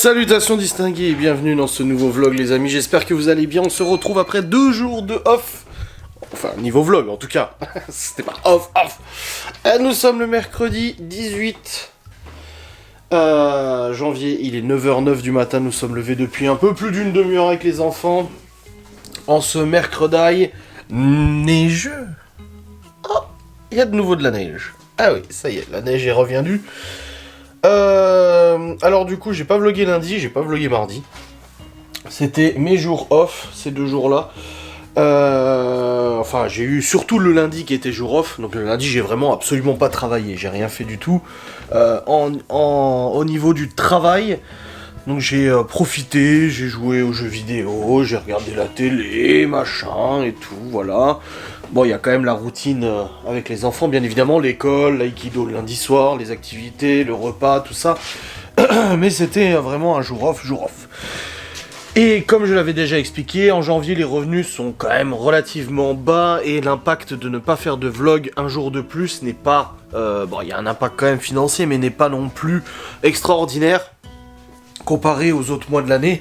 Salutations distinguées et bienvenue dans ce nouveau vlog les amis, j'espère que vous allez bien, on se retrouve après 2 jours de off. Enfin, niveau vlog en tout cas, c'était pas off. Nous sommes le mercredi 18 janvier, il est 9h09 du matin, nous sommes levés depuis un peu plus d'une demi-heure avec les enfants. En ce mercredi neigeux. Oh, il y a de nouveau de la neige. Ah oui, ça y est, la neige est revenue. Alors du coup, j'ai pas vlogué lundi, j'ai pas vlogué mardi. C'était mes jours off, ces 2 jours-là. Enfin, j'ai eu surtout le lundi qui était jour off. Donc le lundi, j'ai vraiment absolument pas travaillé. J'ai rien fait du tout. Au niveau du travail, donc j'ai profité, j'ai joué aux jeux vidéo, j'ai regardé la télé, machin et tout, voilà. Bon, il y a quand même la routine avec les enfants, bien évidemment, l'école, l'aïkido le lundi soir, les activités, le repas, tout ça. Mais c'était vraiment un jour off. Et comme je l'avais déjà expliqué, en janvier, les revenus sont quand même relativement bas et l'impact de ne pas faire de vlog un jour de plus n'est pas... bon, il y a un impact quand même financier, mais n'est pas non plus extraordinaire comparé aux autres mois de l'année.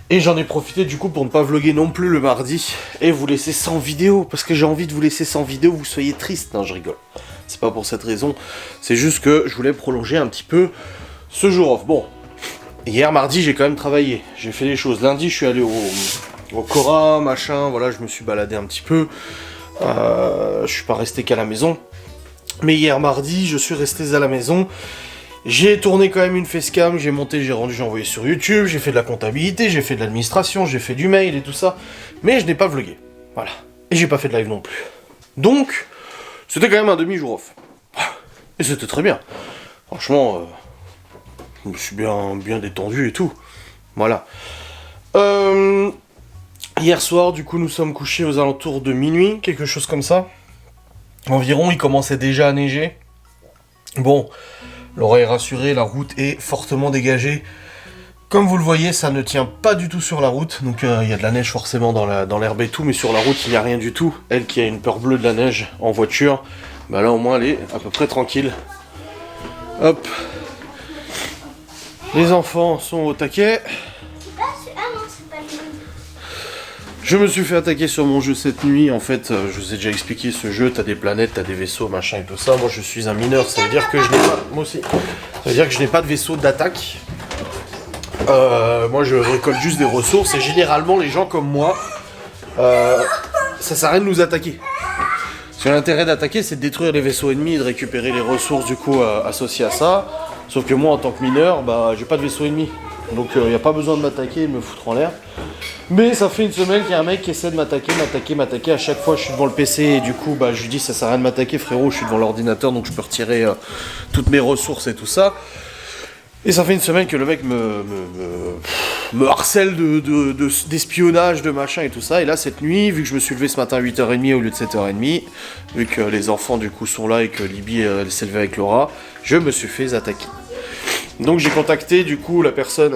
Et j'en ai profité du coup pour ne pas vlogger non plus le mardi et vous laisser sans vidéo, parce que j'ai envie de vous laisser sans vidéo, vous soyez triste. Non, je rigole. C'est pas pour cette raison, c'est juste que je voulais prolonger un petit peu ce jour off. Bon, hier mardi j'ai quand même travaillé, j'ai fait des choses. Lundi je suis allé au Cora, machin, voilà, je me suis baladé un petit peu. Je suis pas resté qu'à la maison. Mais hier mardi je suis resté à la maison. J'ai tourné quand même une facecam, j'ai monté, j'ai rendu, j'ai envoyé sur YouTube, j'ai fait de la comptabilité, j'ai fait de l'administration, j'ai fait du mail et tout ça, mais je n'ai pas vlogué, voilà. Et j'ai pas fait de live non plus. Donc, c'était quand même un demi-jour off. Et c'était très bien. Franchement, je me suis bien détendu et tout. Voilà. Hier soir, du coup, nous sommes couchés aux alentours de minuit, quelque chose comme ça. Environ, il commençait déjà à neiger. Bon... L'oreille rassurée, la route est fortement dégagée. Comme vous le voyez, ça ne tient pas du tout sur la route. Donc il y a de la neige forcément dans l'herbe et tout, mais sur la route, il n'y a rien du tout. Elle qui a une peur bleue de la neige en voiture, bah là au moins elle est à peu près tranquille. Hop. Les enfants sont au taquet. Je me suis fait attaquer sur mon jeu cette nuit, en fait, je vous ai déjà expliqué ce jeu, t'as des planètes, t'as des vaisseaux, machin et tout ça. Moi je suis un mineur, ça veut dire que je n'ai pas... Moi aussi. Ça veut dire que je n'ai pas de vaisseau d'attaque. Moi je récolte juste des ressources et généralement les gens comme moi, ça sert à rien de nous attaquer. Parce que l'intérêt d'attaquer c'est de détruire les vaisseaux ennemis et de récupérer les ressources du coup associées à ça. Sauf que moi en tant que mineur, bah j'ai pas de vaisseau ennemi. Donc il n'y a pas besoin de m'attaquer et de me foutre en l'air. Mais ça fait une semaine qu'il y a un mec qui essaie de m'attaquer. À chaque fois, je suis devant le PC et du coup, bah, je lui dis ça sert à rien de m'attaquer, frérot. Je suis devant l'ordinateur donc je peux retirer toutes mes ressources et tout ça. Et ça fait une semaine que le mec me harcèle d'espionnage, de machin et tout ça. Et là, cette nuit, vu que je me suis levé ce matin à 8h30 au lieu de 7h30, vu que les enfants du coup sont là et que Libby elle s'est levée avec Laura, je me suis fait attaquer. Donc j'ai contacté du coup la personne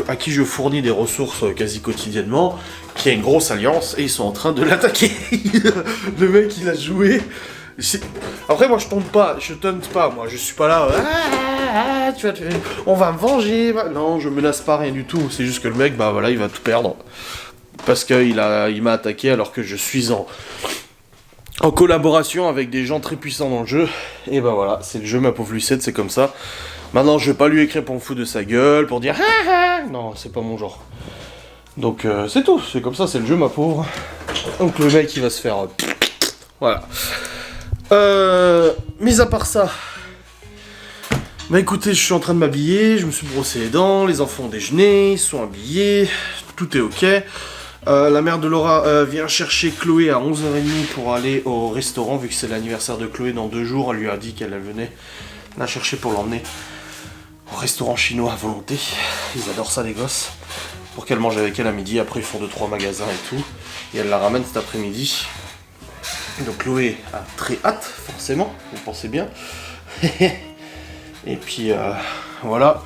à qui je fournis des ressources quasi quotidiennement, qui a une grosse alliance, et ils sont en train de l'attaquer. Le mec il a joué. Après moi je tente pas, moi je suis pas là, on va me venger. Non, je menace pas, rien du tout, c'est juste que le mec, bah voilà, il va tout perdre. Parce qu'il m'a attaqué alors que je suis en collaboration avec des gens très puissants dans le jeu. Et bah voilà, c'est le jeu, ma pauvre Lucette, c'est comme ça. Maintenant, je vais pas lui écrire pour me foutre de sa gueule, pour dire ah ah. Non, c'est pas mon genre. Donc c'est tout, c'est comme ça, c'est le jeu, ma pauvre. Donc le mec, il va se faire... Voilà. Mis à part ça... Bah écoutez, je suis en train de m'habiller, je me suis brossé les dents, les enfants ont déjeuné, ils sont habillés, tout est ok. La mère de Laura vient chercher Chloé à 11h30 pour aller au restaurant, vu que c'est l'anniversaire de Chloé dans 2 jours, elle lui a dit qu'elle venait la chercher pour l'emmener au restaurant chinois à volonté. Ils adorent ça les gosses. Pour qu'elle mange avec elle à midi, après ils font 2-3 magasins et tout. Et elle la ramène cet après-midi. Donc Chloé a très hâte, forcément, vous pensez bien. Et puis voilà.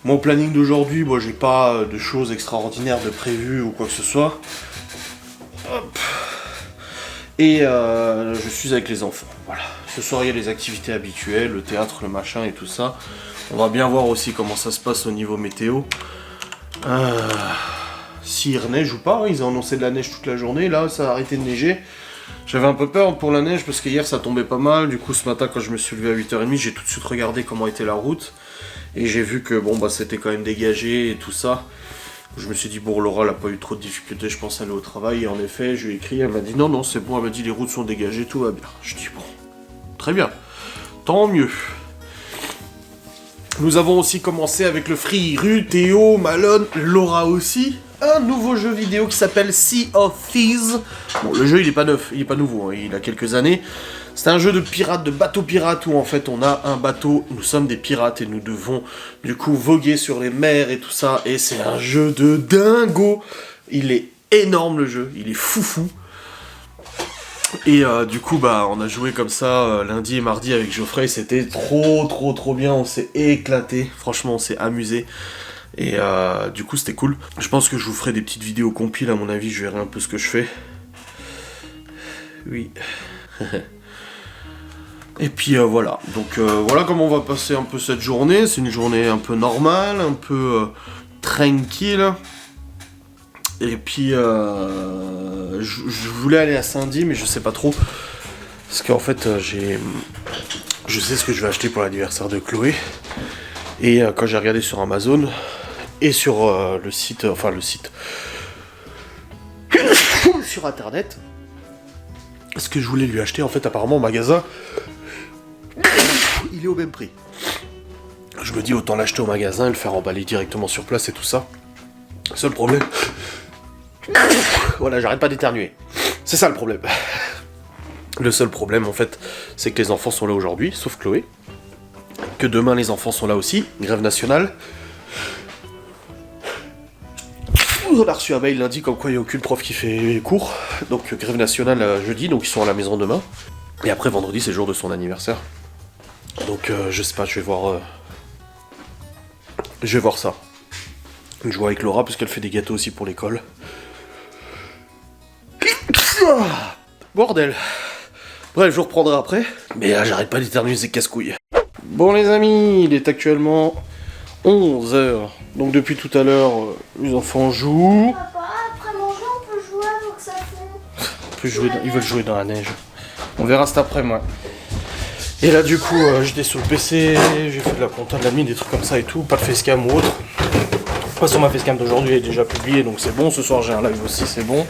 Mon planning d'aujourd'hui, moi j'ai pas de choses extraordinaires de prévues ou quoi que ce soit. Hop. Et je suis avec les enfants, voilà. Ce soir, il y a les activités habituelles, le théâtre, le machin et tout ça. On va bien voir aussi comment ça se passe au niveau météo. S'il neige ou pas, hein, ils ont annoncé de la neige toute la journée, là ça a arrêté de neiger. J'avais un peu peur pour la neige parce que hier ça tombait pas mal, du coup ce matin quand je me suis levé à 8h30, j'ai tout de suite regardé comment était la route. Et j'ai vu que bon bah c'était quand même dégagé et tout ça. Je me suis dit bon Laura elle a pas eu trop de difficultés, je pense aller au travail. Et en effet je lui ai écrit, elle m'a dit non c'est bon, elle m'a dit les routes sont dégagées, tout va bien. Je dis bon, très bien, tant mieux. Nous avons aussi commencé avec le Free Rue, Théo, Malone, Laura aussi. Un nouveau jeu vidéo qui s'appelle Sea of Thieves. Bon, le jeu il est pas neuf, il est pas nouveau, hein, il a quelques années. C'est un jeu de pirates, de bateau pirate où en fait on a un bateau, nous sommes des pirates et nous devons du coup voguer sur les mers et tout ça. Et c'est un jeu de dingo. Il est énorme le jeu, il est foufou. Et du coup bah on a joué comme ça lundi et mardi avec Geoffrey, c'était trop bien, on s'est éclaté, franchement on s'est amusé. Et du coup c'était cool. Je pense que je vous ferai des petites vidéos compiles, à mon avis je verrai un peu ce que je fais. Oui. Et puis voilà, donc voilà comment on va passer un peu cette journée. C'est une journée un peu normale, un peu tranquille. Et puis je voulais aller à Saint-Denis mais je sais pas trop. Parce qu'en fait je sais ce que je vais acheter pour l'anniversaire de Chloé. Et quand j'ai regardé sur Amazon et sur le site sur internet, ce que je voulais lui acheter en fait apparemment au magasin, il est au même prix. Je me dis autant l'acheter au magasin et le faire emballer directement sur place et tout ça. Seul problème. Voilà, j'arrête pas d'éternuer. C'est ça le problème. Le seul problème en fait, c'est que les enfants sont là aujourd'hui, sauf Chloé. Que demain les enfants sont là aussi, grève nationale. On a reçu un mail lundi comme quoi il n'y a aucune prof qui fait cours. Donc grève nationale jeudi, donc ils sont à la maison demain. Et après vendredi c'est le jour de son anniversaire. Donc je sais pas, je vais voir ça. Je vois avec Laura parce qu'elle fait des gâteaux aussi pour l'école. Bordel. Bref, je vous reprendrai après. Mais là j'arrête pas d'éternuer ces casse-couilles. Bon les amis, il est actuellement 11h. Donc depuis tout à l'heure, les enfants jouent. Papa, après manger, on peut jouer avant que ça fonde. Ils veulent jouer dans la neige. On verra cet après moi. Et là du coup, j'étais sur le PC, j'ai fait de la compta de la mine, des trucs comme ça et tout. Pas de facecam ou autre. De toute façon ma facecam d'aujourd'hui est déjà publiée, donc c'est bon. Ce soir j'ai un live aussi, c'est bon.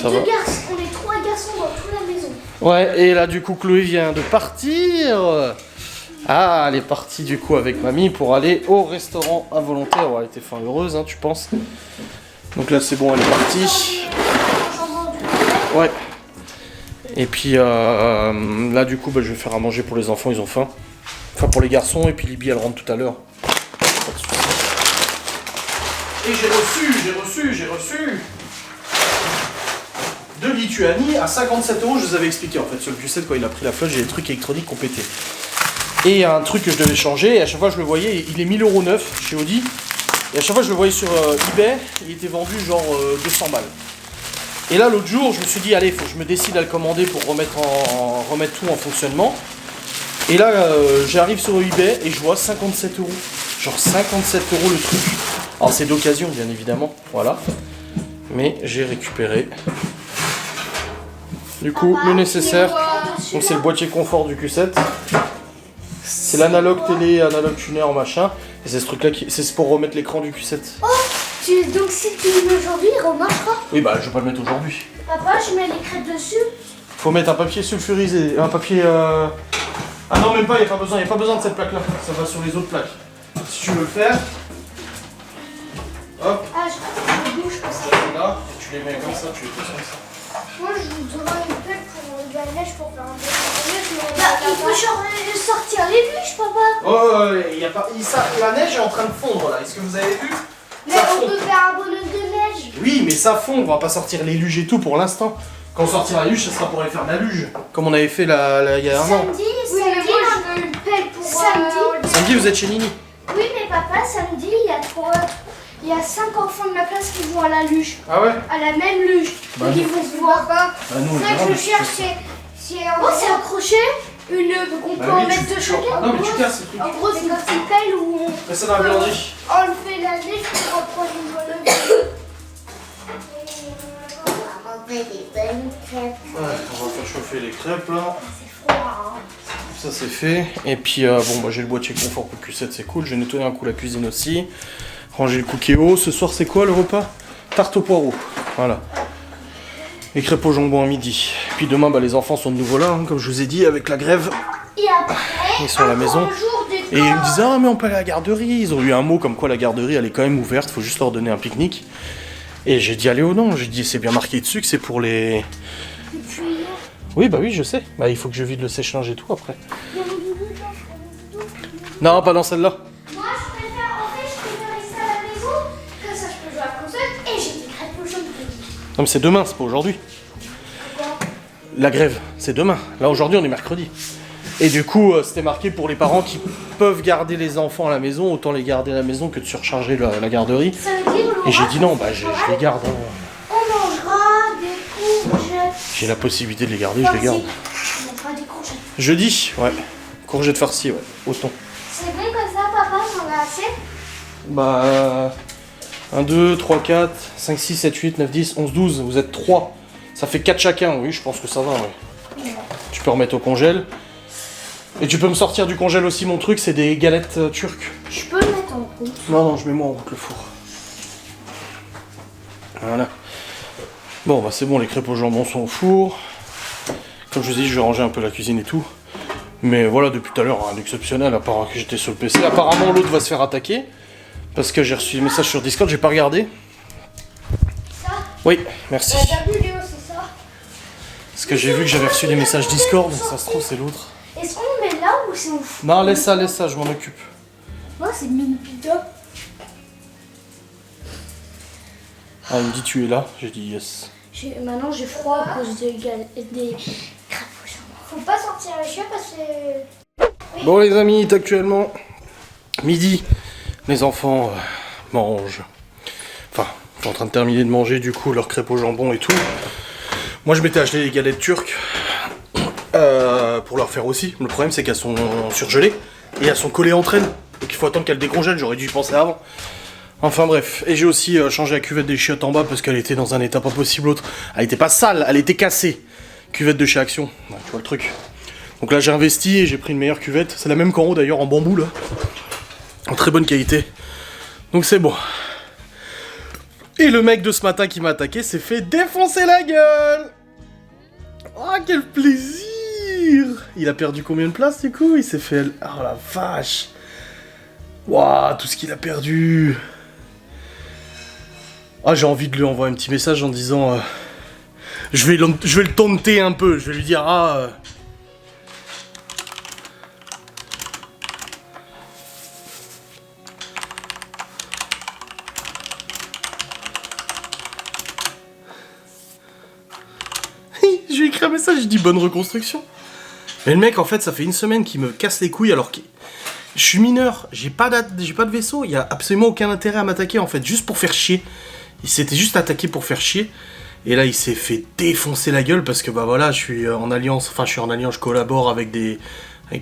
On est 3 garçons dans toute la maison. Ouais, et là du coup Chloé vient de partir. Ah, elle est partie du coup avec mamie pour aller au restaurant involontaire. Ouais, elle était fin heureuse, hein, tu penses. Donc là c'est bon, elle est partie. Ouais. Et puis là du coup bah, je vais faire à manger pour les enfants, ils ont faim. Enfin pour les garçons, et puis Libye elle rentre tout à l'heure. Et j'ai reçu de Lituanie à 57 €, je vous avais expliqué en fait. Sur le Q7 quand il a pris la flotte, j'ai des trucs électroniques qui ont pété. Et il y a un truc que je devais changer, et à chaque fois je le voyais, il est 1000 € neuf chez Audi. Et à chaque fois je le voyais sur eBay, il était vendu genre 200 balles. Et là l'autre jour je me suis dit allez, faut que je me décide à le commander pour remettre tout en fonctionnement. Et là j'arrive sur eBay et je vois 57 €. Genre 57 € le truc. Alors c'est d'occasion bien évidemment, voilà. Mais j'ai récupéré du coup le nécessaire. Donc c'est le boîtier confort du Q7. C'est l'analogue télé, analogue tuner, machin. Et c'est ce truc là c'est pour remettre l'écran du Q7. Oh, donc si tu le mets aujourd'hui, il remarquera. Oui bah je vais pas le mettre aujourd'hui. Papa, je mets les crêpes dessus. Faut mettre un papier sulfurisé, un papier... Ah non même pas, il n'y a pas besoin de cette plaque là. Ça va sur les autres plaques. Si tu veux le faire... Hop. Ah, je crois que je bouge comme ça. Là, et tu les mets comme ça, tu les poses comme ça. Moi, je vous donnerai une pelle pour de la neige pour faire un peu de neige. Bah, il faut sortir les bûches, papa. Oh, il y a pas... la neige est en train de fondre là, est-ce que vous avez vu? Mais on peut faire un bonhomme de neige. Oui, mais ça fond, on va pas sortir les luges et tout pour l'instant. Quand on sortira la luge, ça sera pour aller faire de la luge. Comme on avait fait il y a un an. Samedi, moi je veux une pelle pour... Samedi, vous êtes chez Nini? Oui, mais papa, samedi, il y a 5 enfants de ma classe qui vont à la luge. Ah ouais? À la même luge. Bah, donc ils vont se voir. Bah nous, on C'est ça que je cherche, c'est accroché. On peut en mettre de chacun. Non, mais tu casses ce truc. En gros, c'est une petite pelle où on Mets ça dans la buanderie. enlever la neige pour reprendre une bonne. Ouais, on va faire chauffer les crêpes là. C'est froid. Ça c'est fait. Et puis bon bah j'ai le boîtier confort pour Q7, c'est cool. J'ai nettoyé un coup la cuisine aussi. Ranger le cookéo. Ce soir c'est quoi le repas? Tarte au poireau. Voilà. Et crêpes au jambon à midi. Puis demain bah les enfants sont de nouveau là, hein, comme je vous ai dit, avec la grève. Et après, ils sont à la maison. Et ils me disaient ah mais on peut aller à la garderie. Ils ont eu un mot comme quoi la garderie elle est quand même ouverte, faut juste leur donner un pique-nique. Et j'ai dit allez ou non, j'ai dit c'est bien marqué dessus que c'est pour les... Oui bah oui je sais, bah il faut que je vide le sèche-linge et tout après. Non pas dans celle-là. Moi je préfère, je préfère rester à la maison, comme ça je peux jouer à la console et j'ai des crêpes au jaune. Non mais c'est demain, c'est pas aujourd'hui. La grève, c'est demain. Là aujourd'hui on est mercredi. Et du coup c'était marqué pour les parents qui peuvent garder les enfants à la maison, autant les garder à la maison que de surcharger la garderie. Et j'ai dit non, bah je les garde. Hein. On mangera des courgettes. J'ai la possibilité de les garder, je les garde. On mangera des courgettes. Jeudi, ouais. Courgettes farcies, ouais. Autant. C'est bon comme ça, papa, j'en ai assez. Bah 1, 2, 3, 4, 5, 6, 7, 8, 9, 10, 11, 12. Vous êtes 3. Ça fait 4 chacun, oui, je pense que ça va, ouais. Tu peux remettre au congèle. Et tu peux me sortir du congèle aussi, mon truc, c'est des galettes turques. Je peux le mettre en route. Non, je mets moi en route le four. Voilà. Bon, bah c'est bon, les crêpes au jambon sont au four. Comme je vous ai dit, je vais ranger un peu la cuisine et tout. Mais voilà, depuis tout à l'heure, rien d'exceptionnel, à part que j'étais sur le PC. Apparemment, l'autre va se faire attaquer. Parce que j'ai reçu des messages sur Discord, j'ai pas regardé. Ça? Oui, merci. T'as vu, Léo, c'est ça? Parce que j'ai vu que j'avais reçu des messages Discord, mais ça se trouve, c'est l'autre. Est-ce qu'on le met là ou c'est ouf? Non, laisse ça, je m'en occupe. Moi, c'est mini pita. Ah, il me dit tu es là, j'ai dit yes. Maintenant, j'ai froid à cause des crêpes au jambon. Faut pas sortir les chiens parce que... Bon les amis, il est actuellement midi. Les enfants mangent. Enfin, ils sont en train de terminer de manger du coup leurs crêpes au jambon et tout. Moi je m'étais acheté les galettes turques pour leur faire aussi. Le problème c'est qu'elles sont surgelées et elles sont collées entre elles. Donc il faut attendre qu'elles décongèlent, j'aurais dû y penser avant. Enfin bref, et j'ai aussi changé la cuvette des chiottes en bas parce qu'elle était dans un état pas possible l'autre. Elle était pas sale, elle était cassée. Cuvette de chez Action, ouais, tu vois le truc. Donc là j'ai investi et j'ai pris une meilleure cuvette. C'est la même qu'en haut d'ailleurs, en bambou là. En très bonne qualité. Donc c'est bon. Et le mec de ce matin qui m'a attaqué s'est fait défoncer la gueule. Oh quel plaisir. Il a perdu combien de place du coup? Il s'est fait... Oh la vache. Waouh, tout ce qu'il a perdu. Ah j'ai envie de lui envoyer un petit message en disant... Je vais le taunter un peu. Je vais lui dire... Ah... Je lui ai écrit un message, je dis bonne reconstruction. Mais le mec, en fait, ça fait une semaine qu'il me casse les couilles alors que je suis mineur, j'ai pas de vaisseau, il y a absolument aucun intérêt à m'attaquer en fait, juste pour faire chier. Il s'était juste attaqué pour faire chier. Et là, il s'est fait défoncer la gueule parce que bah voilà, je suis en alliance, je collabore avec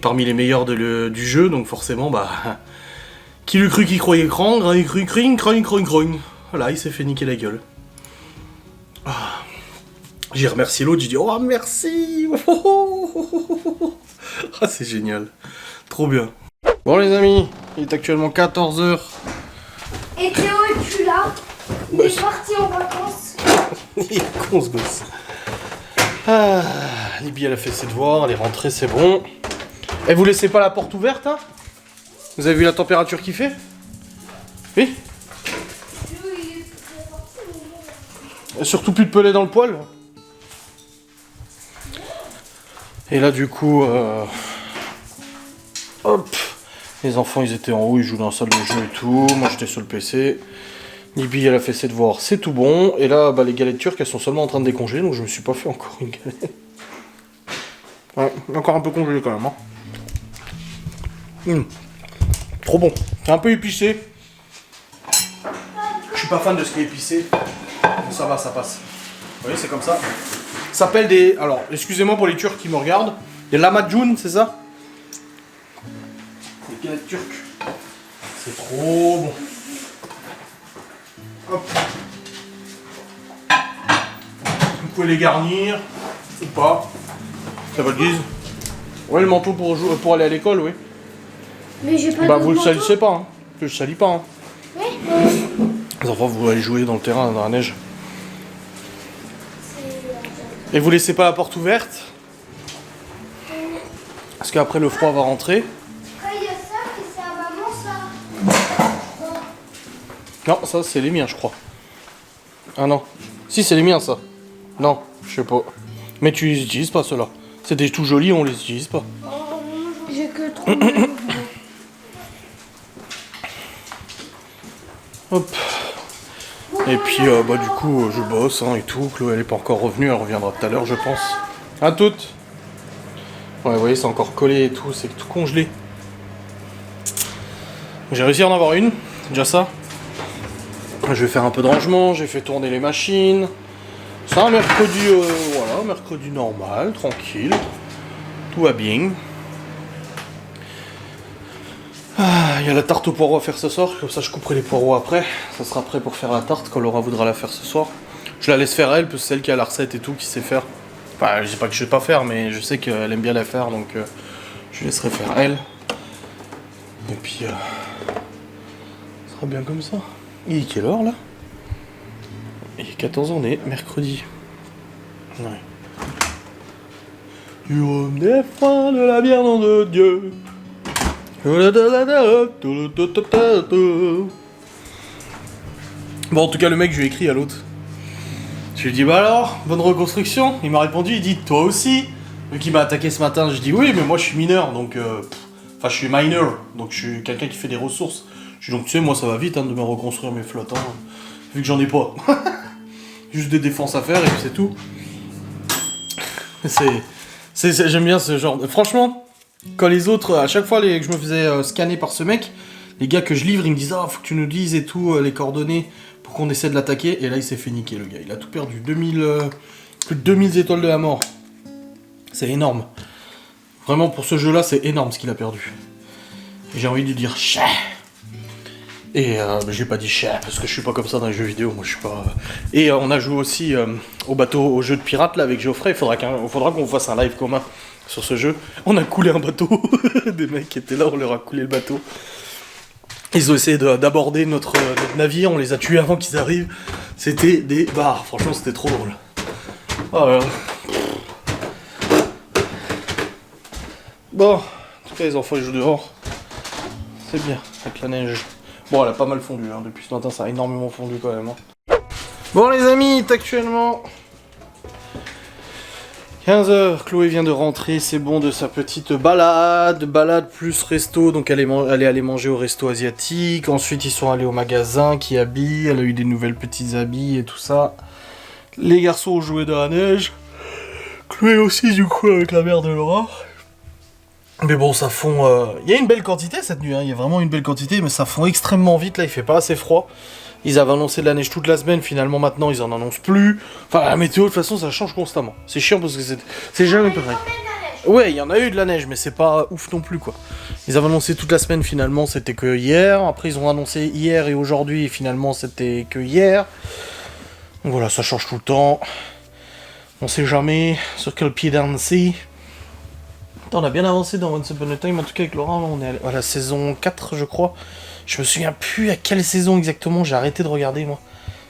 parmi les meilleurs du jeu, donc forcément, bah. Qui l'eût cru, qui croyait cran, voilà, il s'est fait niquer la gueule. Ah. J'ai remercié l'autre, j'ai dit oh merci. Ah c'est génial. Trop bien. Bon les amis, il est actuellement 14h. Et Théo est plus là. Il est parti en vacances. Il est con ce gosse. Ah, Libye elle a fait ses devoirs, elle est rentrée, c'est bon. Et vous laissez pas la porte ouverte hein? Vous avez vu la température qu'il fait? Oui. Et surtout plus de pelés dans le poil. Et là du coup, hop, les enfants ils étaient en haut, ils jouent dans la salle de jeu et tout, moi j'étais sur le PC. Libby elle a fait ses devoirs, c'est tout bon. Et là bah, les galettes turques elles sont seulement en train de décongeler, donc je me suis pas fait encore une galette. Ouais, encore un peu congelé quand même. Hein. Trop bon, c'est un peu épicé. Je suis pas fan de ce qui est épicé, mais ça va, ça passe. Vous voyez c'est comme ça. Ça s'appelle des... Alors, excusez-moi pour les Turcs qui me regardent. Des lahmacun, c'est ça? Des galettes turques. C'est trop bon. Hop. Vous pouvez les garnir, ou pas. C'est votre guise. Ouais, le manteau pour aller à l'école, oui. Mais j'ai pas Bah, de vous le manteau. salissez pas, hein. Je le salis pas, hein. Oui. Les enfants, vous allez jouer dans le terrain, dans la neige. Et vous laissez pas la porte ouverte? Parce qu'après le froid va rentrer. Après, il y a ça, et c'est à maman, ça. Non, ça c'est les miens, je crois. Ah non. Si, c'est les miens, ça. Non, je sais pas. Mais tu les utilises pas, ceux-là. C'était tout joli, on les utilise pas. J'ai que trop. Hop. Et puis, bah du coup, je bosse hein, et tout. Chloé, elle est pas encore revenue, elle reviendra tout à l'heure, je pense. À toutes. Ouais, vous voyez, c'est encore collé et tout, c'est tout congelé. J'ai réussi à en avoir une, c'est déjà ça. Je vais faire un peu de rangement, j'ai fait tourner les machines. C'est un mercredi, voilà, mercredi normal, tranquille. Tout va bien. Ah, il y a la tarte aux poireaux à faire ce soir, comme ça je couperai les poireaux après. Ça sera prêt pour faire la tarte quand Laura voudra la faire ce soir. Je la laisse faire elle, parce que c'est elle qui a la recette et tout, qui sait faire. Enfin, je sais pas que je sais pas faire, mais je sais qu'elle aime bien la faire, donc je laisserai faire elle. Et puis, ça sera bien comme ça. Il est quelle heure là? Il est 14h, on est mercredi. Ouais. Du rhum, des foins, de la bière, nom de Dieu. Bon, en tout cas, le mec, je lui ai écrit à l'autre. Je lui ai dit, bah alors, bonne reconstruction. Il m'a répondu, il dit, toi aussi. Vu qu'il m'a attaqué ce matin, je dis, oui, mais moi je suis mineur, donc. Enfin, je suis mineur, donc je suis quelqu'un qui fait des ressources. Je dis, donc, tu sais, moi ça va vite hein, de me reconstruire mes flottes, hein, vu que j'en ai pas. Juste des défenses à faire et puis c'est tout. J'aime bien ce genre. Franchement, quand les autres, à chaque fois que je me faisais scanner par ce mec, les gars que je livre, ils me disent, ah, faut que tu nous dises et tout, les coordonnées pour qu'on essaie de l'attaquer. Et là, il s'est fait niquer, le gars. Il a tout perdu. plus de 2000 étoiles de la mort. C'est énorme. Vraiment, pour ce jeu-là, c'est énorme ce qu'il a perdu. Et j'ai envie de lui dire, chah. Et j'ai pas dit chah, parce que je suis pas comme ça dans les jeux vidéo, moi je suis pas... Et on a joué aussi au bateau, au jeu de pirate là avec Geoffrey, il faudra qu'on fasse un live commun sur ce jeu. On a coulé un bateau, des mecs qui étaient là, on leur a coulé le bateau. Ils ont essayé d'aborder notre navire, on les a tués avant qu'ils arrivent. C'était des barres, franchement c'était trop drôle. Oh là là. Bon, en tout cas les enfants ils jouent dehors. C'est bien, avec la neige. Bon, elle a pas mal fondu, hein. Depuis ce matin, ça a énormément fondu quand même. Hein. Bon, les amis, il est actuellement 15h. Chloé vient de rentrer, c'est bon, de sa petite balade. Balade plus resto, donc elle est allée manger au resto asiatique. Ensuite, ils sont allés au magasin qui habille. Elle a eu des nouvelles petites habits et tout ça. Les garçons ont joué dans la neige. Chloé aussi, du coup, avec la mère de Laura. Mais bon, ça fond... Il y a une belle quantité cette nuit, hein. Il y a vraiment une belle quantité, mais ça fond extrêmement vite, là, il fait pas assez froid. Ils avaient annoncé de la neige toute la semaine, finalement, maintenant, ils en annoncent plus. Enfin, la météo, de toute façon, ça change constamment. C'est chiant parce que c'est jamais pareil. Ouais, il y en a eu de la neige, mais c'est pas ouf non plus, quoi. Ils avaient annoncé toute la semaine, finalement, c'était que hier. Après, ils ont annoncé hier et aujourd'hui, et finalement, c'était que hier. Donc voilà, ça change tout le temps. On sait jamais sur quel pied danser. On a bien avancé dans Once Upon a Time, en tout cas avec Laurent, on est à la saison 4 je crois. Je me souviens plus à quelle saison exactement, j'ai arrêté de regarder moi.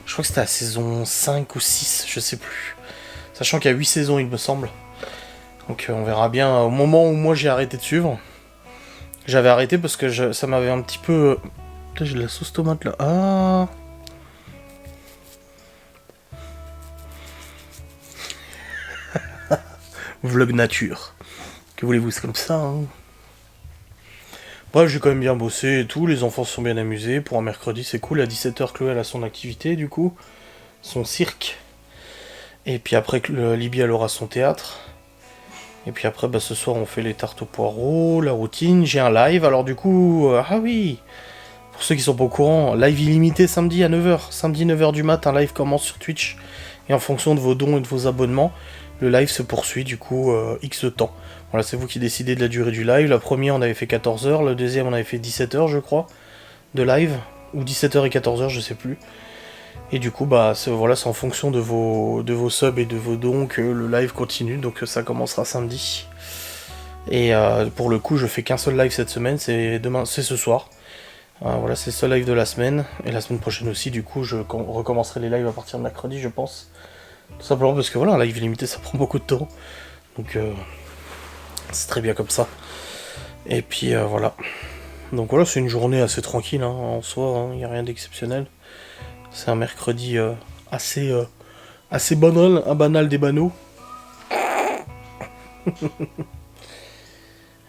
Je crois que c'était à la saison 5 ou 6, je sais plus. Sachant qu'il y a 8 saisons il me semble. Donc on verra bien au moment où moi j'ai arrêté de suivre. J'avais arrêté parce que ça m'avait un petit peu... Putain, j'ai de la sauce tomate là. Ah. Vlog nature. Que voulez-vous, c'est comme ça, hein. Bref, j'ai quand même bien bossé et tout, les enfants se sont bien amusés. Pour un mercredi, c'est cool. À 17h, Chloé, elle a son activité, du coup. Son cirque. Et puis après, Libye, elle aura son théâtre. Et puis après, bah, ce soir, on fait les tartes aux poireaux, la routine. J'ai un live, alors du coup... ah oui. Pour ceux qui sont pas au courant, live illimité samedi à 9h. Samedi 9h du mat, un live commence sur Twitch. Et en fonction de vos dons et de vos abonnements, le live se poursuit du coup X temps. Voilà, c'est vous qui décidez de la durée du live. La première on avait fait 14h, le deuxième on avait fait 17h je crois, de live, ou 17h et 14h je sais plus. Et du coup bah voilà, c'est en fonction de vos subs et de vos dons que le live continue, donc ça commencera samedi. Et pour le coup je fais qu'un seul live cette semaine, c'est ce soir. Voilà, c'est le seul live de la semaine, et la semaine prochaine aussi, du coup je recommencerai les lives à partir de mercredi je pense. Tout simplement parce que voilà, un live limité ça prend beaucoup de temps, donc c'est très bien comme ça. Et puis voilà. Donc voilà, c'est une journée assez tranquille hein, en soi, il n'y a rien d'exceptionnel. C'est un mercredi assez banal, un banal des banaux.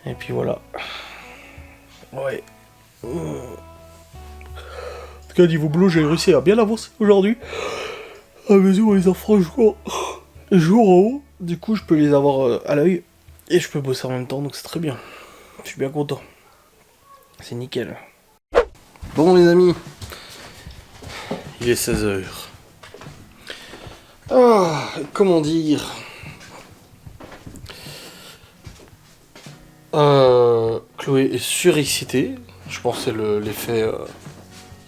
Et puis voilà. Ouais. En tout cas, niveau boulot, j'ai réussi à bien avancer aujourd'hui. À mesure où les enfants jouent en haut. Du coup, je peux les avoir à l'œil. Et je peux bosser en même temps, donc c'est très bien. Je suis bien content. C'est nickel. Bon, les amis. Il est 16h. Ah, comment dire Chloé est surexcitée. Je pense que c'est l'effet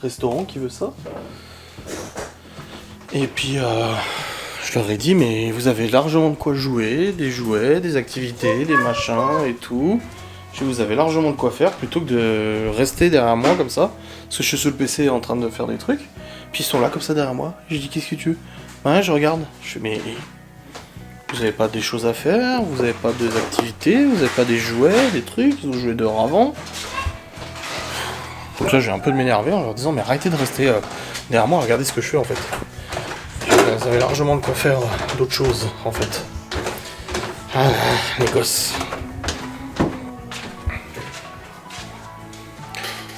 restaurant qui veut ça. Et puis, je leur ai dit, mais vous avez largement de quoi jouer, des jouets, des activités, des machins et tout. Vous avez largement de quoi faire plutôt que de rester derrière moi comme ça. Parce que je suis sur le PC en train de faire des trucs. Puis ils sont là comme ça derrière moi. Je dis, qu'est-ce que tu veux? Ouais, je regarde. Je fais, mais vous avez pas des choses à faire? Vous avez pas des activités? Vous avez pas des jouets, des trucs? Ils ont joué dehors avant. Donc là, j'ai un peu de m'énerver en leur disant, mais arrêtez de rester derrière moi, regardez ce que je fais en fait. Vous avez largement de quoi faire d'autres choses en fait. Ah, les gosses.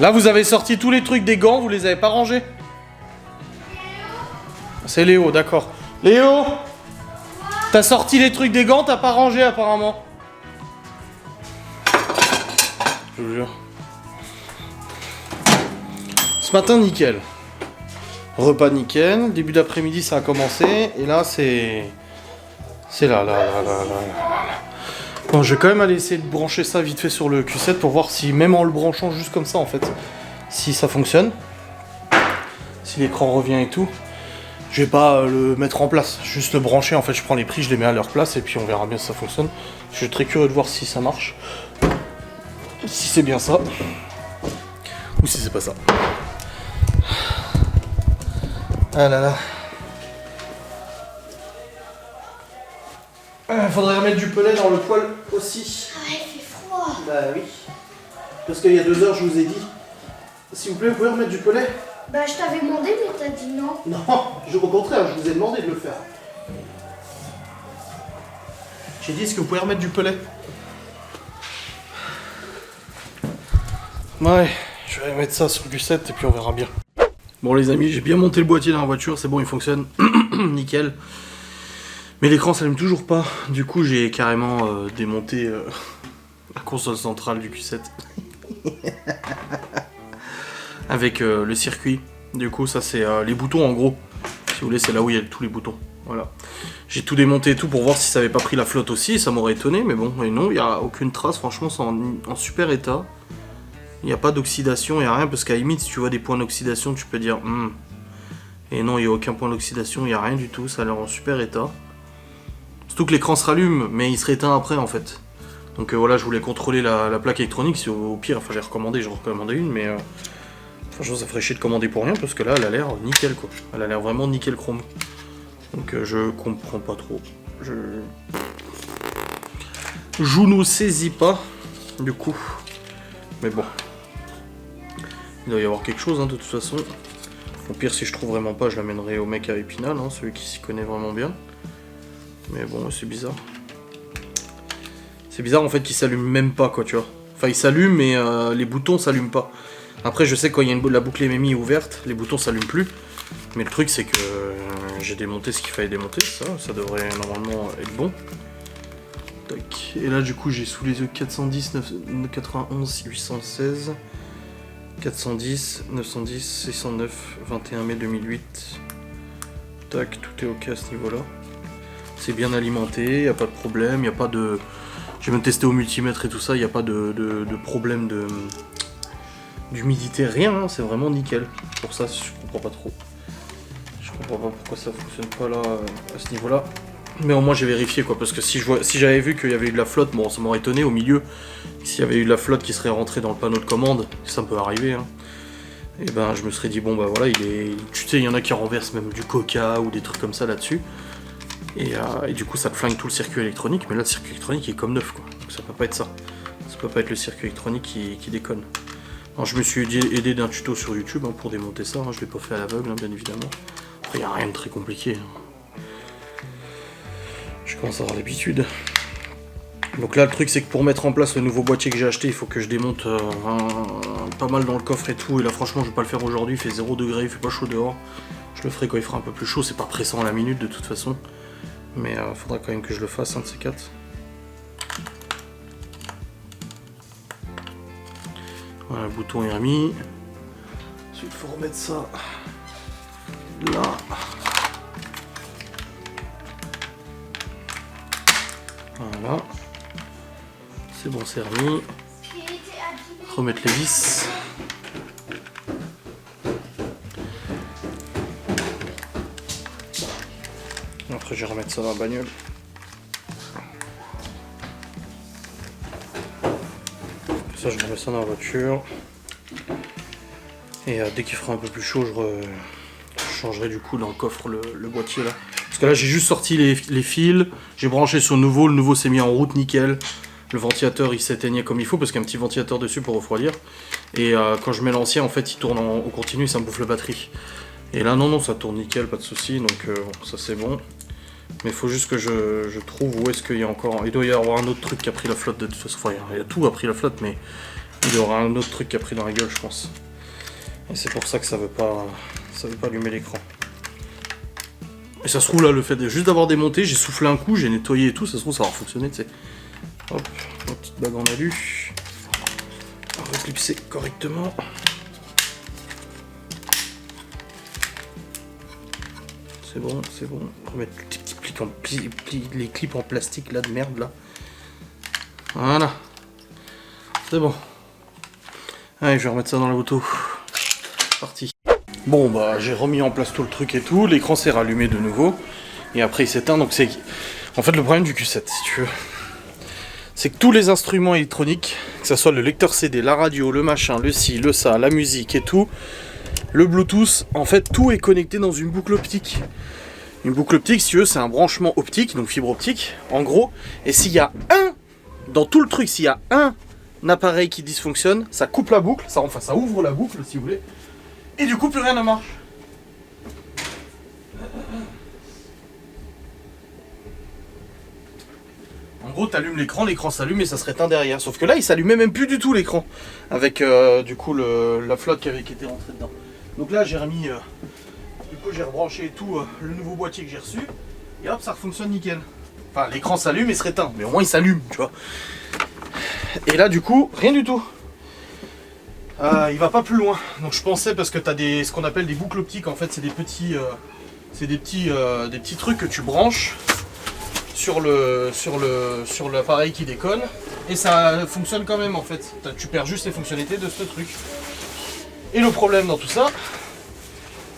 Là, vous avez sorti tous les trucs des gants, vous les avez pas rangés? C'est Léo, d'accord. Léo, t'as sorti les trucs des gants, t'as pas rangé apparemment. Je vous jure. Ce matin, nickel. Repas nickel. Début d'après-midi, ça a commencé. Et là, c'est là. Bon, je vais quand même aller essayer de brancher ça vite fait sur le Q7 pour voir si, même en le branchant juste comme ça, en fait, si ça fonctionne. Si l'écran revient et tout. Je vais pas le mettre en place, juste le brancher. En fait, je prends les prix, je les mets à leur place et puis on verra bien si ça fonctionne. Je suis très curieux de voir si ça marche. Si c'est bien ça. Ou si c'est pas ça. Ah là là. Faudrait remettre du pellet dans le poêle aussi. Ah, il fait froid. Bah oui. Parce qu'il y a 2 heures, je vous ai dit. S'il vous plaît, vous pouvez remettre du pellet? Bah, je t'avais demandé, mais t'as dit non. Non, au contraire, je vous ai demandé de le faire. J'ai dit, est-ce que vous pouvez remettre du pellet? Ouais, je vais mettre ça sur du 7 et puis on verra bien. Bon les amis, j'ai bien monté le boîtier dans la voiture, c'est bon, il fonctionne. Nickel. Mais l'écran s'allume toujours pas. Du coup, j'ai carrément démonté la console centrale du Q7. Avec le circuit. Du coup, ça c'est les boutons en gros. Si vous voulez, c'est là où il y a tous les boutons. Voilà. J'ai tout démonté et tout pour voir si ça avait pas pris la flotte aussi. Ça m'aurait étonné, mais bon, et non, il n'y a aucune trace. Franchement, c'est en super état. Il n'y a pas d'oxydation, il n'y a rien. Parce qu'à la limite, si tu vois des points d'oxydation, tu peux dire Et non, il n'y a aucun point d'oxydation, il n'y a rien du tout. Ça a l'air en super état. Surtout que l'écran se rallume, mais il serait éteint après en fait. Donc voilà, je voulais contrôler la plaque électronique. Si au pire, enfin, j'en recommandé une, mais franchement, ça ferait chier de commander pour rien parce que là, elle a l'air nickel quoi. Elle a l'air vraiment nickel chrome. Donc je comprends pas trop. Je ne saisis pas du coup. Mais bon. Il doit y avoir quelque chose hein, de toute façon. Au pire, si je trouve vraiment pas, je l'amènerai au mec à Épinal, hein, celui qui s'y connaît vraiment bien. Mais bon, c'est bizarre. C'est bizarre en fait qu'il s'allume même pas quoi, tu vois. Enfin, il s'allume mais les boutons s'allument pas. Après, je sais que quand il y a la boucle MMI ouverte, les boutons s'allument plus. Mais le truc, c'est que j'ai démonté ce qu'il fallait démonter. Ça devrait normalement être bon. Tac. Et là, du coup, j'ai sous les yeux 410, 91, 816, 410, 910, 609, 21 mai 2008. Tac, tout est ok à ce niveau-là. C'est bien alimenté, il n'y a pas de problème, il n'y a pas de... J'ai même testé au multimètre et tout ça, il n'y a pas de problème d'humidité, rien, hein, c'est vraiment nickel. Pour ça, je comprends pas trop. Je comprends pas pourquoi ça fonctionne pas là, à ce niveau-là. Mais au moins j'ai vérifié quoi, parce que si j'avais vu qu'il y avait eu de la flotte, bon ça m'aurait étonné au milieu. S'il y avait eu de la flotte qui serait rentrée dans le panneau de commande, ça peut arriver, hein. Et ben je me serais dit bon bah voilà, tu sais, il y en a qui renversent même du coca ou des trucs comme ça là-dessus. Et du coup ça te flingue tout le circuit électronique, mais là le circuit électronique est comme neuf quoi. Donc ça peut pas être ça. Ça peut pas être le circuit électronique qui déconne. Alors je me suis aidé d'un tuto sur YouTube hein, pour démonter ça, hein. Je l'ai pas fait à l'aveugle hein, bien évidemment. Après il n'y a rien de très compliqué. Hein. Je commence à avoir l'habitude. Donc là le truc c'est que pour mettre en place le nouveau boîtier que j'ai acheté, il faut que je démonte pas mal dans le coffre et tout. Et là franchement je vais pas le faire aujourd'hui, il fait 0 degré, il fait pas chaud dehors. Je le ferai quand il fera un peu plus chaud, c'est pas pressant à la minute de toute façon. Mais faudra quand même que je le fasse, un de ces quatre. Voilà, le bouton est remis. Ensuite, il faut remettre ça là. Voilà. C'est bon, c'est remis. Remettre les vis. Après, je vais remettre ça dans la bagnole. Ça, je remets ça dans la voiture. Et dès qu'il fera un peu plus chaud, je changerai du coup dans le coffre le boîtier là. Parce que là, j'ai juste sorti les fils, j'ai branché sur le nouveau s'est mis en route nickel. Le ventilateur il s'éteignait comme il faut parce qu'il y a un petit ventilateur dessus pour refroidir. Et quand je mets l'ancien, en fait, il tourne au continu et ça me bouffe la batterie. Et là, non, ça tourne nickel, pas de soucis, donc ça c'est bon. Mais il faut juste que je trouve où est-ce qu'il y a encore... Il doit y avoir un autre truc qui a pris la flotte de toute façon. Enfin, il y a tout a pris la flotte, mais il y aura un autre truc qui a pris dans la gueule, je pense. Et c'est pour ça que ça veut pas allumer l'écran. Et ça se trouve là, le fait de juste d'avoir démonté, j'ai soufflé un coup, j'ai nettoyé et tout, ça se trouve ça va fonctionner, tu sais. Hop, ma petite bague en alu. On va clipser correctement. C'est bon, c'est bon. On va remettre les clips en plastique là de merde là. Voilà. C'est bon. Allez, je vais remettre ça dans la moto. Parti. Bon bah j'ai remis en place tout le truc et tout. L'écran s'est rallumé de nouveau. Et après il s'éteint. Donc c'est... En fait le problème du Q7 si tu veux, c'est que tous les instruments électroniques, que ce soit le lecteur CD, la radio, le machin, le ci, le ça, la musique et tout, le Bluetooth, en fait tout est connecté dans une boucle optique. Une boucle optique, si tu veux, c'est un branchement optique, donc fibre optique, en gros. Et s'il y a dans tout le truc, s'il y a un appareil qui dysfonctionne, ça coupe la boucle, ça ouvre la boucle, si vous voulez. Et du coup, plus rien ne marche. En gros, tu allumes l'écran s'allume et ça se éteint derrière. Sauf que là, il s'allumait même plus du tout l'écran. Avec du coup la flotte qui était rentrée dedans. Donc là, j'ai remis... Du coup, j'ai rebranché et tout le nouveau boîtier que j'ai reçu. Et hop, ça fonctionne nickel. Enfin, l'écran s'allume et se éteint. Mais au moins, il s'allume, tu vois. Et là, du coup, rien du tout. Il va pas plus loin. Donc, je pensais, parce que tu as ce qu'on appelle des boucles optiques. En fait, c'est des petits trucs que tu branches sur l'appareil qui déconne. Et ça fonctionne quand même, en fait. Tu perds juste les fonctionnalités de ce truc. Et le problème dans tout ça,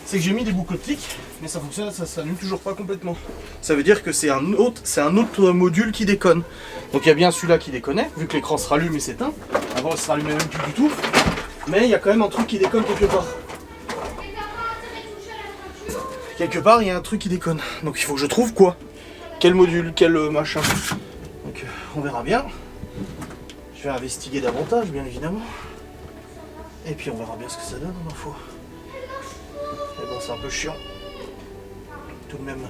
c'est que j'ai mis des boucles optiques, mais ça fonctionne, ça s'allume toujours pas complètement. Ça veut dire que c'est un autre module qui déconne. Donc il y a bien celui-là qui déconnait, vu que l'écran se rallume et s'éteint. Avant, il se rallumait même plus du tout. Mais il y a quand même un truc qui déconne quelque part. Quelque part, il y a un truc qui déconne. Donc il faut que je trouve quoi? Quel module, quel machin. Donc on verra bien. Je vais investiguer davantage, bien évidemment. Et puis on verra bien ce que ça donne, en info. Mais bon, c'est un peu chiant. Tout de même.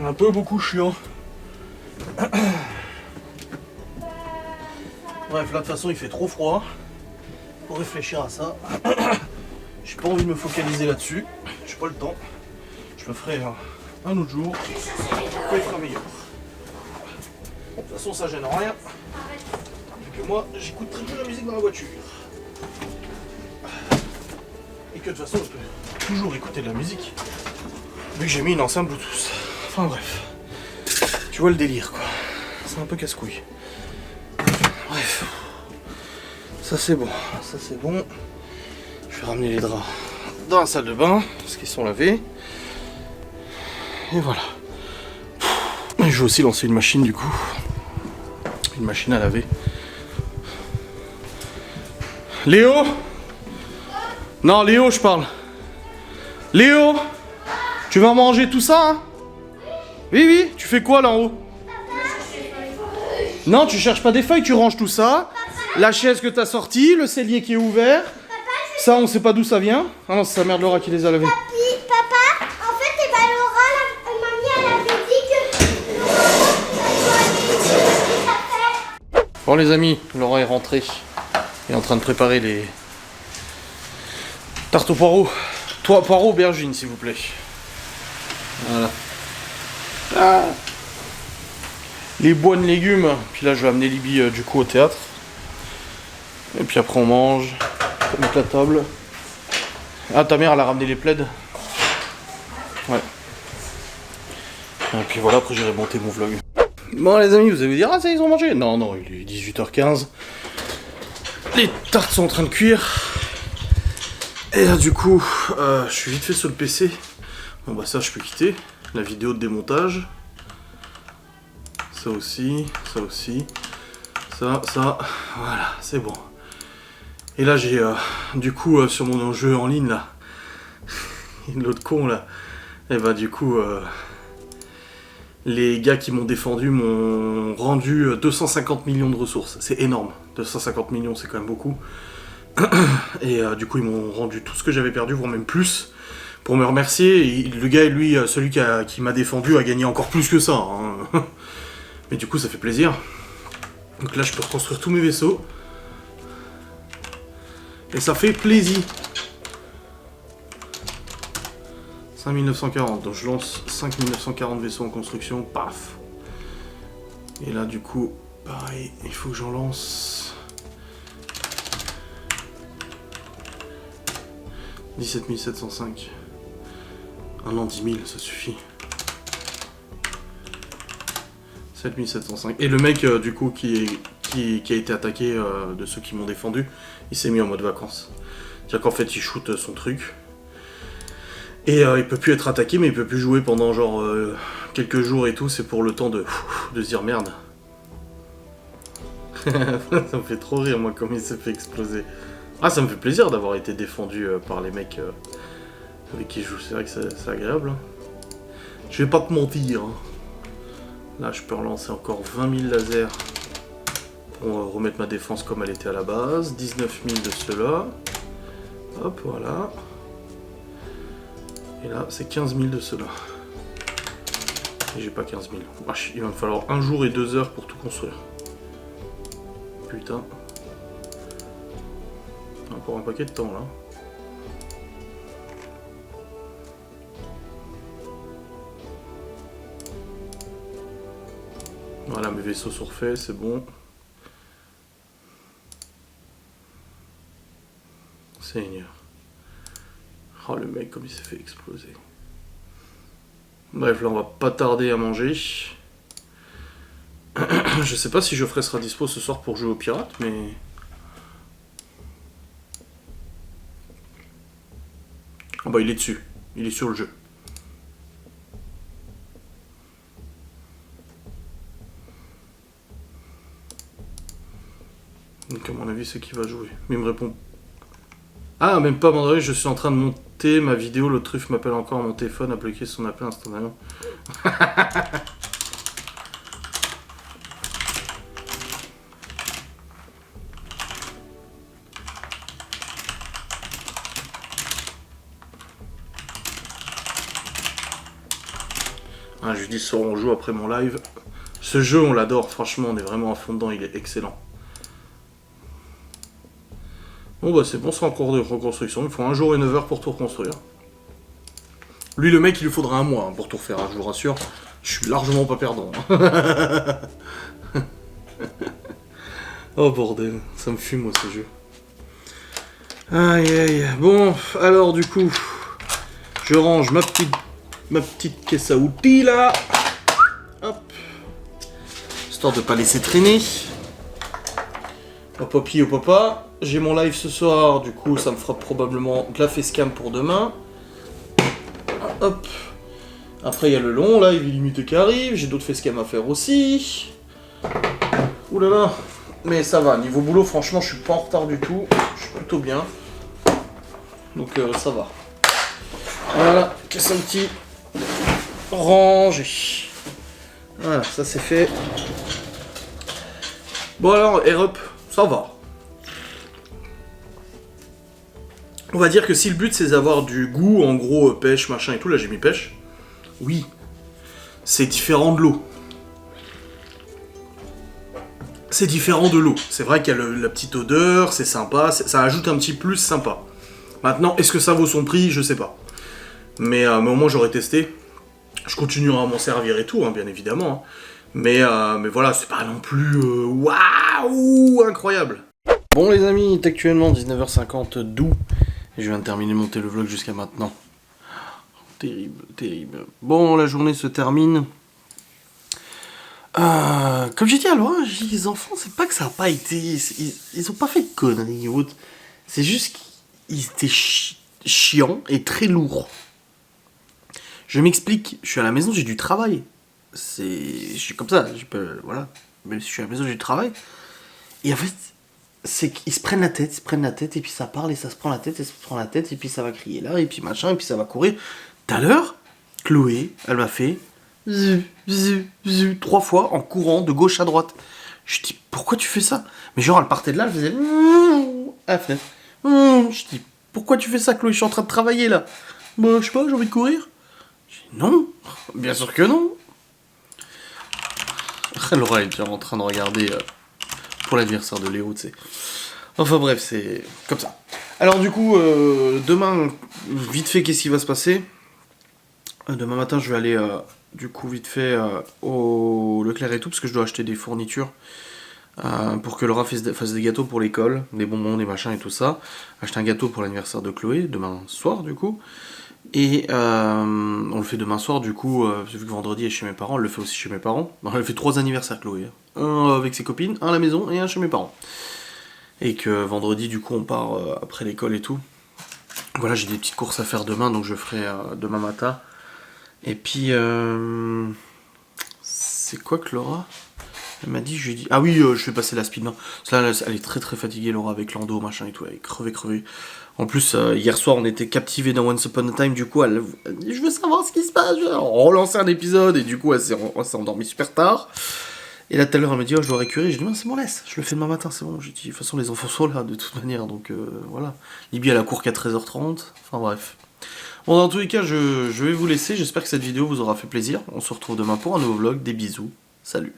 Un peu beaucoup chiant. Bref, là de toute façon il fait trop froid pour réfléchir à ça. J'ai pas envie de me focaliser là-dessus. J'ai pas le temps. Je le ferai un autre jour. Quand il fera meilleur. Bon, de toute façon ça gêne rien. Vu que moi j'écoute très peu la musique dans la voiture. Et que de toute façon je peux toujours écouter de la musique. Vu que j'ai mis une enceinte Bluetooth. Enfin bref. Tu vois le délire, quoi. C'est un peu casse-couille. Bref. Ça c'est bon. Ça c'est bon. Je vais ramener les draps dans la salle de bain, parce qu'ils sont lavés. Et voilà. Et je vais aussi lancer une machine du coup. Une machine à laver. Léo? Non, Léo, je parle. Léo? Tu vas manger tout ça, hein? Oui, oui. Tu fais quoi là en haut? Non, tu cherches pas des feuilles, tu ranges tout ça. La chaise que t'as sortie, le cellier qui est ouvert. Ça, on sait pas d'où ça vient. Ah non, c'est sa mère Laura qui les a lavés. Papa, en fait, eh ben, Laura, mamie, elle avait dit que... Bon les amis, Laura est rentrée. Elle est en train de préparer les tartes aux poireaux. Toi, poireaux aubergines, s'il vous plaît. Voilà. Ah. Les bois de légumes. Puis là, je vais amener Libby du coup au théâtre. Et puis après, on mange. On va mettre la table. Ah, ta mère, elle a ramené les plaids. Ouais. Et puis voilà, après, j'irai monter mon vlog. Bon, les amis, vous allez vous dire, ah, ça, ils ont mangé. Non, non, il est 18h15. Les tartes sont en train de cuire. Et là, du coup, je suis vite fait sur le PC. Bon, bah, ça, je peux quitter. La vidéo de démontage. Ça aussi, ça aussi. Ça, voilà, c'est bon. Et là, j'ai, du coup, sur mon jeu en ligne, là, l'autre con, là, et bah, du coup, les gars qui m'ont défendu m'ont rendu 250 millions de ressources. C'est énorme. 250 millions, c'est quand même beaucoup. Et du coup, ils m'ont rendu tout ce que j'avais perdu, voire même plus, pour me remercier. Et le gars, lui, celui qui m'a défendu, a gagné encore plus que ça. Hein. Mais du coup, ça fait plaisir. Donc là, je peux reconstruire tous mes vaisseaux. Et ça fait plaisir. 5940. Donc je lance 5940 vaisseaux en construction. Paf. Et là, du coup, pareil, il faut que j'en lance 17 705. Ah non, 10 000, ça suffit. 7705. Et le mec, du coup, qui a été attaqué de ceux qui m'ont défendu, il s'est mis en mode vacances. C'est-à-dire qu'en fait, il shoot son truc. Et il peut plus être attaqué, mais il peut plus jouer pendant genre quelques jours et tout. C'est pour le temps de se dire merde. Ça me fait trop rire, moi, comme il s'est fait exploser. Ah, ça me fait plaisir d'avoir été défendu par les mecs avec qui je joue. C'est vrai que c'est agréable. Hein. Je vais pas te mentir. Hein. Là, je peux relancer encore 20 000 lasers pour remettre ma défense comme elle était à la base. 19 000 de ceux-là. Hop, voilà. Et là, c'est 15 000 de ceux-là. Et j'ai pas 15 000. Wesh, il va me falloir 1 jour et 2 heures pour tout construire. Putain. Encore un paquet de temps, là. Voilà, mes vaisseaux sont refaits, c'est bon. Seigneur. Oh, le mec, comme il s'est fait exploser. Bref, là, on va pas tarder à manger. Je sais pas si Geoffrey sera dispo ce soir pour jouer aux pirates, mais... Ah bah, il est dessus. Il est sur le jeu. Donc à mon avis c'est qui va jouer. Mais il me répond. Ah même pas Mandry, je suis en train de monter ma vidéo, le truffe m'appelle encore, mon téléphone a bloqué son appel instantanément. Ah, je lui dis ce soir on joue après mon live. Ce jeu on l'adore, franchement on est vraiment à fond dedans, il est excellent. Bon bah c'est bon, c'est en cours de reconstruction, il faut 1 jour et 9 heures pour tout reconstruire. Lui le mec il lui faudra 1 mois hein, pour tout refaire, je vous rassure. Je suis largement pas perdant. Oh bordel, ça me fume moi ce jeu. Aïe aïe, bon alors du coup, je range ma petite ma petite caisse à outils là. Hop. Histoire de pas laisser traîner. Hop hop hop hop. J'ai mon live ce soir, du coup ça me fera probablement de la facecam pour demain. Hop. Après il y a le long live illimité qui arrive, j'ai d'autres facecam à faire aussi. Ouh là là. Mais ça va, niveau boulot franchement je suis pas en retard du tout, je suis plutôt bien. Donc ça va. Voilà, caisse à outils rangé. Voilà, ça c'est fait. Bon alors, Air Up, ça va. On va dire que si le but c'est d'avoir du goût, en gros pêche, machin et tout, là j'ai mis pêche. Oui, c'est différent de l'eau. C'est différent de l'eau. C'est vrai qu'il y a la petite odeur, c'est sympa, ça ajoute un petit plus sympa. Maintenant, est-ce que ça vaut son prix? Je sais pas. Mais au moins j'aurais testé. Je continuerai à m'en servir et tout, hein, bien évidemment. Hein. Mais voilà, c'est pas non plus waouh incroyable. Bon les amis, il est actuellement 19h50 d'août. Et je viens de terminer de monter le vlog jusqu'à maintenant. Terrible, terrible. Bon, la journée se termine. Comme j'ai dit à Laura, les enfants, c'est pas que ça a pas été... Ils ont pas fait de conneries. C'est juste qu'ils étaient chiants et très lourds. Je m'explique, je suis à la maison, j'ai du travail. Je suis comme ça, voilà. Même si je suis à la maison, j'ai du travail. Et en fait, c'est qu'ils se prennent la tête, et puis ça parle, et ça se prend la tête, et ça se prend la tête, et puis ça va crier là, et puis machin, et puis ça va courir. Tout à l'heure, Chloé, elle m'a fait... 3 fois en courant de gauche à droite. Je dis, pourquoi tu fais ça? Mais genre, elle partait de là, elle faisait... à la fenêtre. Je dis, pourquoi tu fais ça, Chloé? Je suis en train de travailler là. Bah, je sais pas, j'ai envie de courir. Je dis, non, bien sûr que non. Laura est déjà en train de regarder pour l'anniversaire de Léo, tu sais. Enfin bref, c'est comme ça. Alors du coup, demain, vite fait, qu'est-ce qui va se passer? Demain matin, je vais aller, du coup, vite fait, au Leclerc et tout, parce que je dois acheter des fournitures pour que Laura fasse des gâteaux pour l'école, des bonbons, des machins et tout ça. Acheter un gâteau pour l'anniversaire de Chloé, demain soir, du coup. Et on le fait demain soir, du coup, vu que vendredi est chez mes parents, elle le fait aussi chez mes parents. Donc, elle fait 3 anniversaires, Chloé. Un avec ses copines, un à la maison et un chez mes parents. Et que vendredi, du coup, on part après l'école et tout. Voilà, j'ai des petites courses à faire demain, donc je ferai demain matin. Et puis, c'est quoi que Laura? Elle m'a dit, je lui ai dit... Ah oui, je vais passer la speed, non. Là, elle est très très fatiguée, Laura, avec l'endo, machin et tout. Elle est crevée. En plus, hier soir, on était captivés dans Once Upon a Time, du coup, elle dit, je veux savoir ce qui se passe, je vais relancer un épisode, et du coup, elle s'est endormie super tard. Et là, tout à l'heure, elle m'a dit, oh, je dois récurer. J'ai dit, non, c'est bon, laisse, je le fais demain matin, c'est bon. J'ai dit, de toute façon, les enfants sont là, de toute manière, donc voilà. Libye, elle a cours qu'à 13h30, enfin bref. Bon, dans tous les cas, je vais vous laisser, j'espère que cette vidéo vous aura fait plaisir. On se retrouve demain pour un nouveau vlog, des bisous, salut.